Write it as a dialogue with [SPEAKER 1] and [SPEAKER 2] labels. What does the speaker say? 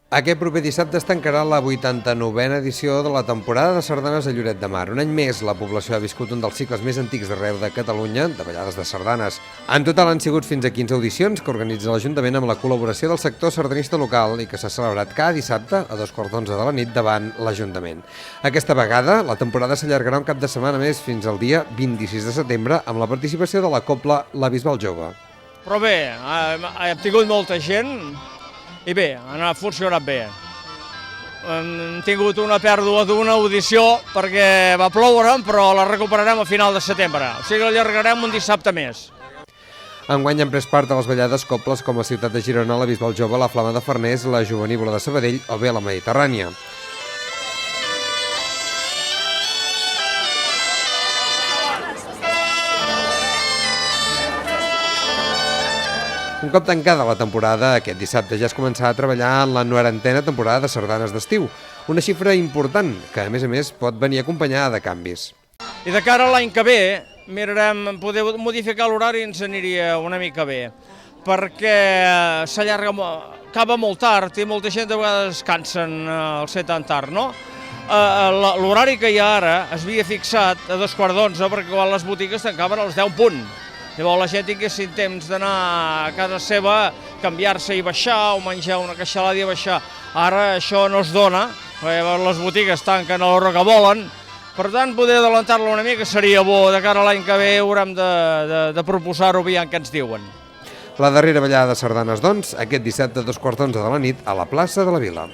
[SPEAKER 1] Aquest proper dissabte es tancarà la 89a edició de la temporada de sardanes a Lloret de Mar. Un any més, la població ha viscut un dels cicles més antics d'arreu de Catalunya, de ballades de sardanes. En total han sigut fins a 15 audicions que organitza l'Ajuntament amb la col·laboració del sector sardanista local i que s'ha celebrat cada dissabte a 2:15 de la nit davant l'Ajuntament. Aquesta vegada, la temporada s'allargarà un cap de setmana més fins al dia 26 de setembre amb la participació de la Cobla La Bisbal Jove.
[SPEAKER 2] Però bé, hem tingut molta gent i bé, ha funcionat bé. Hem tingut una pèrdua d'una audició perquè va ploure, però la recuperarem a final de setembre. O sigui, allargarem un dissabte més.
[SPEAKER 1] Enguany han pres part a les ballades cobles com la Ciutat de Girona, la Bisbal Jove, la Flama de Farners, la Jovenívola de Sabadell o bé la Mediterrània. Un cop tancada la temporada, aquest dissabte ja es començarà a treballar en la 90a temporada de sardanes d'estiu, una xifra important que, a més, pot venir acompanyada de canvis.
[SPEAKER 2] I de cara a l'any que ve, mirarem, poder modificar l'horari ens aniria una mica bé, perquè s'allarga, acaba molt tard i molta gent de vegades cansen al ser tan tard, no? L'horari que hi ha ara es havia fixat a 2:15 perquè quan les botigues tancaven a les 10 punt. Llavors la gent tinguessin temps d'anar a casa seva, canviar-se i baixar, o menjar una queixalada i baixar. Ara això no es dona, perquè les botigues tanquen a l'hora que volen. Per tant, poder adelantar-la una mica seria bo. De cara a l'any que ve haurem de proposar-ho aviam què ens diuen.
[SPEAKER 1] La darrera ballada de sardanes, doncs, aquest dissabte a 2:15 de la nit a la plaça de la Vila.